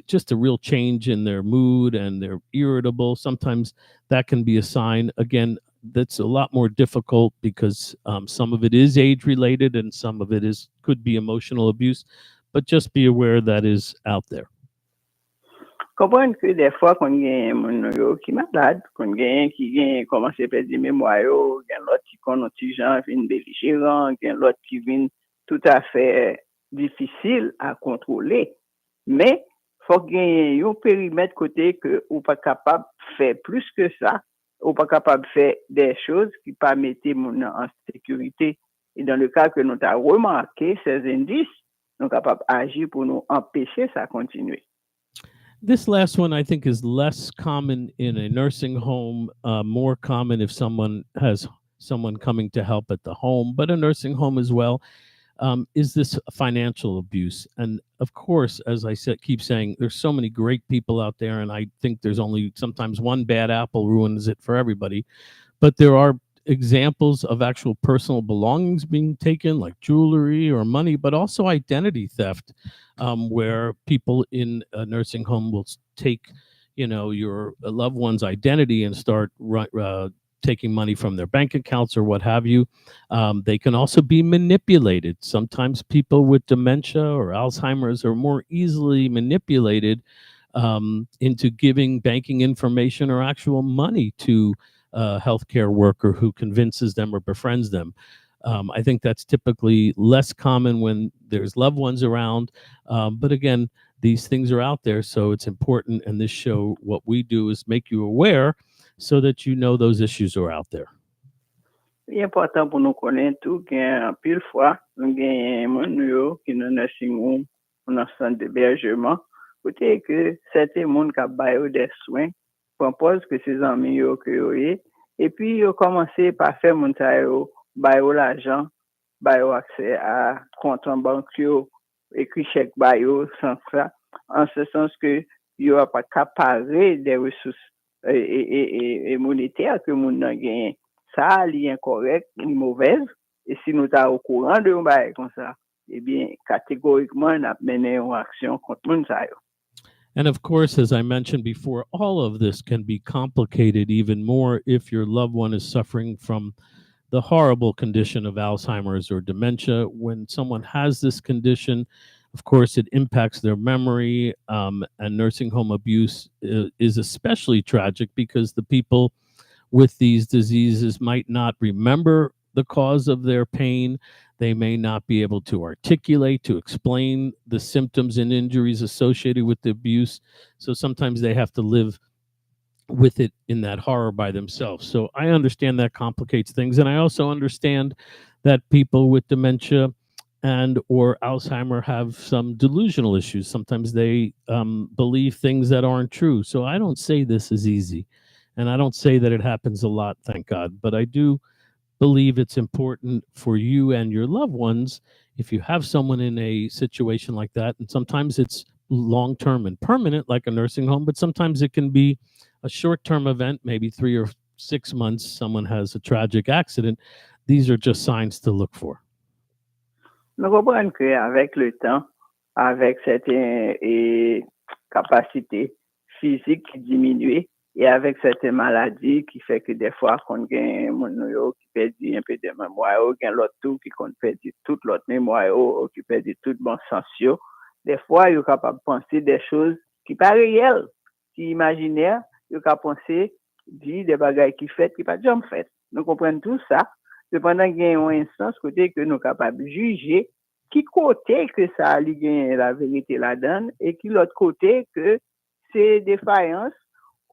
just a real change in their mood and they're irritable, sometimes that can be a sign. Again, that's a lot more difficult because some of it is age related and some of it could be emotional abuse, but just be aware that is out there. Comprendre que des fois qu'on gagne mon yo qui malade, qu'on gagne qui commence à perdre mémoire yo, gagne l'autre qui connaît petit gens vient belligérant, gagne l'autre qui vient tout à fait difficile à contrôler. Mais faut gagner un périmètre côté que ou pas capable faire plus que ça. Ou pas capable de faire des choses qui permettent mon en sécurité. Et dans le cas que nous avons remarqué ces indices, nous sommes capables d'agir pour nous empêcher ça continuer. This last one, I think, is less common in a nursing home, more common if someone has someone coming to help at the home, but a nursing home as well. Is this financial abuse? And of course, as I keep saying, there's so many great people out there, and I think there's only sometimes one bad apple ruins it for everybody. But there are examples of actual personal belongings being taken, like jewelry or money, but also identity theft, where people in a nursing home will take, your loved one's identity and start taking money from their bank accounts or what have you. They can also be manipulated. Sometimes people with dementia or Alzheimer's are more easily manipulated into giving banking information or actual money to a healthcare worker who convinces them or befriends them. I think that's typically less common when there's loved ones around. But again, these things are out there, so it's important. And this show, what we do is make you aware so that you know those issues are out there. C'est important pour nous connaître tout qu'un pile fois nous gagnons mon qui dans nursing home ou dans centre d'hébergement côté que certains monde qui baillent des soins propose que ses amis yo que yo et puis yo commencer par faire mon ça yo bailler l'argent bailler accès à compte en banque yo écrit chèque bailler sans ça en ce sens que yo a pas capable des ressources et monétaire que moun nan gagne ça li incorrect ni mauvaise et si nous ta au courant de un bail comme ça eh bien catégoriquement n'a mené une action contre moun ça yo. And of course, as I mentioned before, all of this can be complicated even more if your loved one is suffering from the horrible condition of Alzheimer's or dementia. When someone has this condition, of course, it impacts their memory, and nursing home abuse is especially tragic because the people with these diseases might not remember the cause of their pain. They may not be able to articulate, to explain the symptoms and injuries associated with the abuse. So sometimes they have to live with it in that horror by themselves. So I understand that complicates things. And I also understand that people with dementia and or Alzheimer have some delusional issues. Sometimes they believe things that aren't true. So I don't say this is easy. And I don't say that it happens a lot, thank God. But I do believe it's important for you and your loved ones if you have someone in a situation like that. And sometimes it's long-term and permanent, like a nursing home, but sometimes it can be a short-term event, maybe 3 or 6 months, someone has a tragic accident. These are just signs to look for. Nous comprenons qu'avec le temps, avec certaines capacités physiques qui diminuent et avec certaines maladies qui fait que des fois qu'on gagne mon qui perd un peu de mémoire, gagne l'autre tout qui qu'on perd toute l'autre mémoire, qui perd tout bon sens. Des fois, il est capable de penser des choses qui pas réelles, qui imaginaires, il est capable de penser des bagages qui fait qui pas jamais fait. Nous comprenons tout ça. Cependant, il y a un instance côté que nous sommes capables de juger qui côté que ça a la vérité là-dedans et qui l'autre côté que c'est défaillance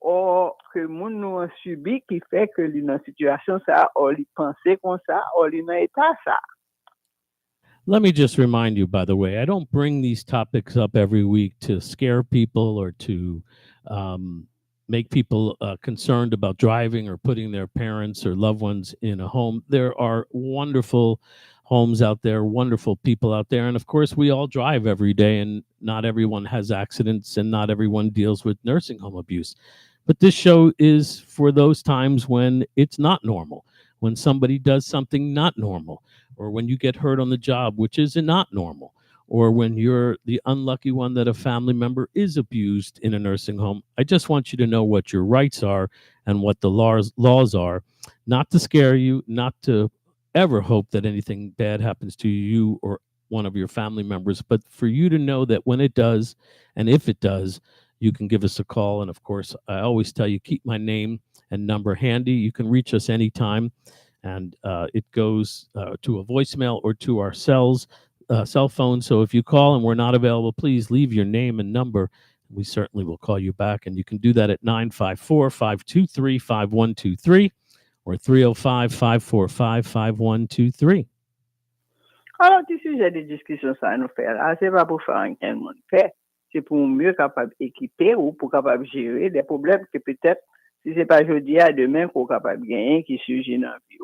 ou que moun nous a subi qui fait que dans situation ça ou li penser comme ça ou li dans état ça. Let me just remind you, by the way, I don't bring these topics up every week to scare people or to make people concerned about driving or putting their parents or loved ones in a home. There are wonderful homes out there, wonderful people out there. And of course, we all drive every day, and not everyone has accidents and not everyone deals with nursing home abuse. But this show is for those times when it's not normal, when somebody does something not normal, or when you get hurt on the job, which is not normal, or when you're the unlucky one that a family member is abused in a nursing home. I just want you to know what your rights are and what the laws are, not to scare you, not to ever hope that anything bad happens to you or one of your family members, but for you to know that when it does, and if it does, you can give us a call. And of course, I always tell you, keep my name and number handy. You can reach us anytime, and it goes to a voicemail or to our cell phone. So if you call and we're not available, please leave your name and number. We certainly will call you back, and you can do that at 954-523-5123 or 305-545-5123. Alors, ce sujet de discussion, ça nous fait là, c'est pas pour faire un monde fait, c'est pour mieux capable équiper ou pour capable gérer des problèmes que peut-être, si c'est pas aujourd'hui à demain, qu'on capable gagner, qui surgit dans la vie,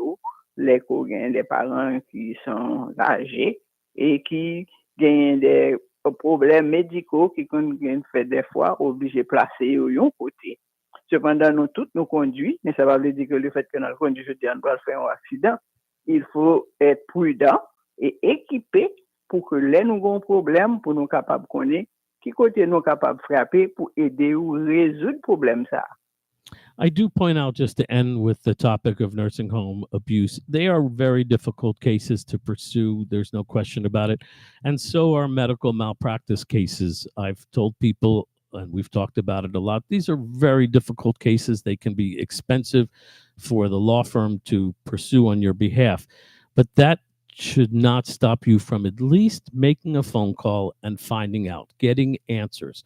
les qu'on gagne des parents qui sont âgés et qui gagnent des problèmes médicaux qui qu'on fait des fois obligés de placer au côté. Cependant, nous tous nous conduisons, mais ça va veut dire que le fait que nous conduisons, on doit faire un accident. Il faut être prudent et équipé pour que les nous avons un problème, pour nous capables de connaître qui côté nous capables de frapper pour aider ou résoudre le problème ça. I do point out, just to end with the topic of nursing home abuse, they are very difficult cases to pursue. There's no question about it. And so are medical malpractice cases. I've told people, and we've talked about it a lot, these are very difficult cases. They can be expensive for the law firm to pursue on your behalf. But that should not stop you from at least making a phone call and finding out, getting answers.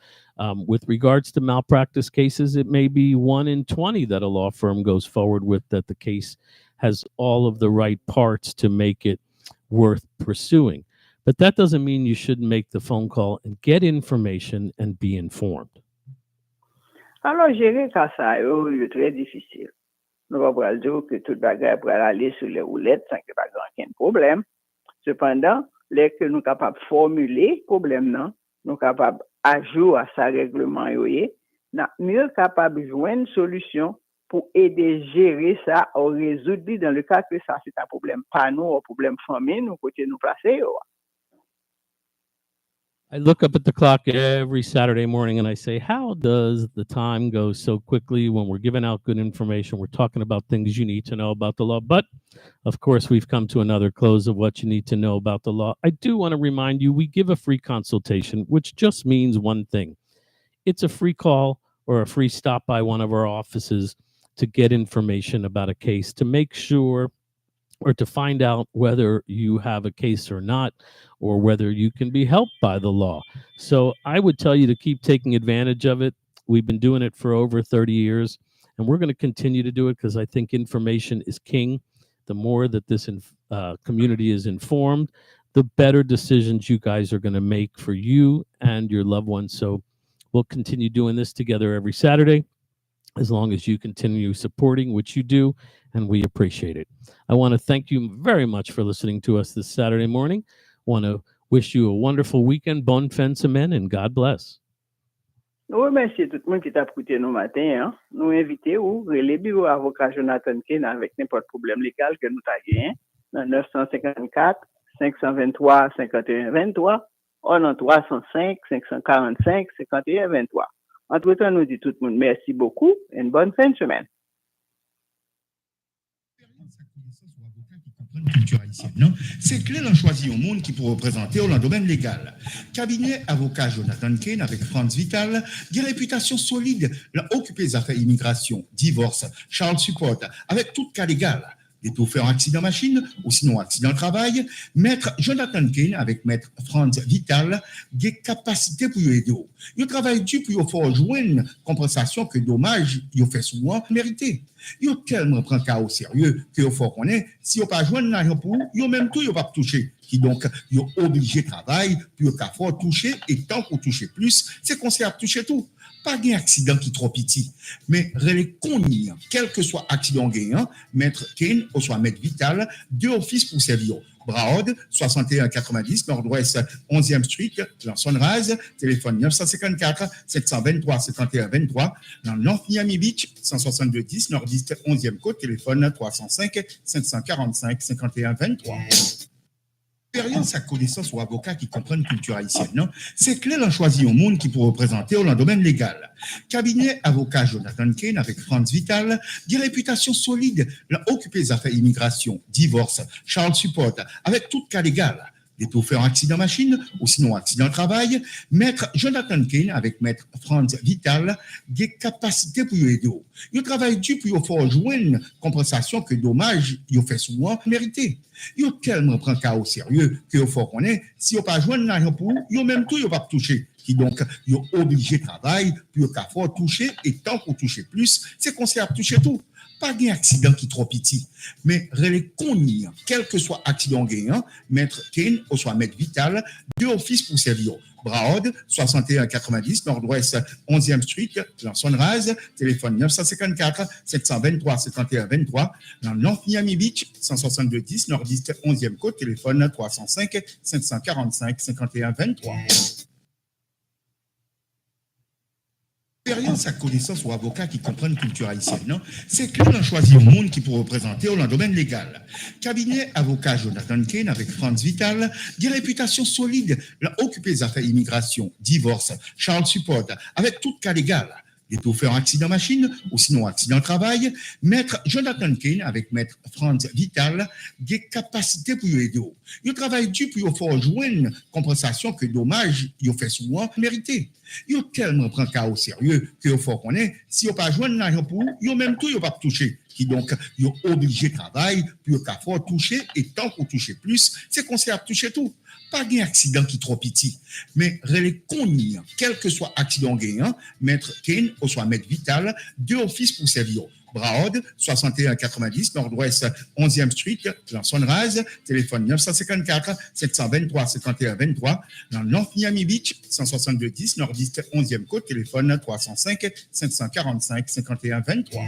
With regards to malpractice cases, it may be 1 in 20 that a law firm goes forward with, that the case has all of the right parts to make it worth pursuing. But that doesn't mean you shouldn't make the phone call and get information and be informed. Alors, gérer ça, c'est très difficile. Nous ne pouvons pas dire que tout bagage pour aller sur les roulettes sans qu'il n'y ait pas aucun problème. Cependant, les que nous sommes capables de formuler le problème, nous sommes capables d'ajouter à sa règlement, nous sommes mieux capables de joindre une solution pour aider à gérer ça ou résoudre dans le cas que ça c'est un problème pas nous, un problème famille, nous côté nous placer. I look up at the clock every Saturday morning and I say, how does the time go so quickly when we're giving out good information? We're talking about things you need to know about the law. But of course, we've come to another close of what you need to know about the law. I do want to remind you, we give a free consultation, which just means one thing. It's a free call or a free stop by one of our offices to get information about a case, to make sure or to find out whether you have a case or not, or whether you can be helped by the law. So I would tell you to keep taking advantage of it. We've been doing it for over 30 years, and we're going to continue to do it because I think information is king. The more that this community is informed, the better decisions you guys are going to make for you and your loved ones. So we'll continue doing this together every Saturday, as long as you continue supporting, which you do, and we appreciate it. I want to thank you very much for listening to us this Saturday morning. Want to wish you a wonderful weekend. Bonne fin de semaine, and God bless. Nous remercions tout le monde qui t'a écouté nous matin. Hein. Nous invitons le bureau avocat Jonathan Kane avec n'importe problème légal que nous t'avons dans 954 523 51 23 ou dans 305 545 51 23. Entre-temps, nous dit tout le monde merci beaucoup et une bonne fin de semaine. Culture haïtienne, non? C'est clair, on choisit un monde qui peut représenter dans le domaine légal. Cabinet avocat Jonathan Kane avec Franz Vital, des réputations solides, l'a occupé des affaires immigration, divorce, Charles Support, avec tout cas légal. Des tout faire accident machine ou sinon accident travail, maître Jonathan Kane avec maître Franz Vital, des capacités pour aider. Il travaille dur pour faire joindre compensation que dommage il fait souvent mérité. Il tellement prend cas au sérieux que faut qu'on est si on pas joindre l'argent pour il même tout il pas toucher. Qui donc il obligé travail pour qu'à faut toucher et tant qu'on toucher plus, c'est qu'on sait à toucher tout. Pas d'un accident qui est trop petit, mais relais connu, quel que soit accident gagnant, maître Kane ou soit maître Vital, deux offices pour servir. Braud, 6190 Nord-Ouest 11e Street, dans Sunrise, téléphone 954 723 51 23, dans North Miami Beach, 16210 Nord-Est 11e Côte, téléphone 305 545 51 23. Expérience à connaissance ou avocat qui comprennent culture haïtienne, non? C'est clair, on choisit un monde qui peut représenter dans le domaine légal. Cabinet avocat Jonathan Kane avec Franz Vital, des réputations solides, l'a occupé des affaires immigration, divorce, Charles Support, avec tout cas légal. Des tout faire accident machine ou sinon accident travail, maître Jonathan Kane avec maître Franz Vital, des capacités pour aider. Il travaille dur pour faire joindre compensation que dommage il fait souvent mérité. Il tellement prend cas au sérieux que faut qu'on est si on pas joindre l'argent pour il même tout il pas toucher. Qui donc il obligé travail pour qu'à faut toucher et tant qu'on toucher plus, c'est qu'on sait à toucher tout. Pas d'un accident qui est trop petit, mais relais connu, quel que soit accident gagnant, maître Kane ou soit maître Vital, deux offices pour servir. Braud, 6190 Nord-Ouest 11e Street, dans Sunrise, téléphone 954 723 51 23, dans North Miami Beach, 16210 Nord-Est 11e Côte, téléphone 305 545 51 23. Expérience à connaissance ou avocat qui comprennent culture haïtienne, non? C'est clair, on choisit un monde qui peut représenter dans le domaine légal. Cabinet avocat Jonathan Kane avec Franz Vital, des réputations solides, l'a occupé des affaires immigration, divorce, Charles Support, avec tout cas légal. Des tout faire accident machine ou sinon accident travail, maître Jonathan Kane avec maître Franz Vital, des capacités pour aider. Il travaille dur pour faire joindre compensation que dommage il fait souvent mérité. Il tellement prend cas au sérieux que faut qu'on est si on pas joindre l'argent pour il même tout il pas toucher. Qui donc il obligé travail pour qu'à faut toucher et tant qu'on toucher plus, c'est qu'on sait à toucher tout. Pas d'un accident qui est trop petit, mais relais connu, quel que soit accident gagnant, maître Kane ou soit maître Vital, deux offices pour servir. Braud, 6190 Nord-Ouest 11e Street, dans Sunrise, téléphone 954 723 51 23, dans North Miami Beach, 16210 Nord-Est 11e Côte, téléphone 305 545 51 23.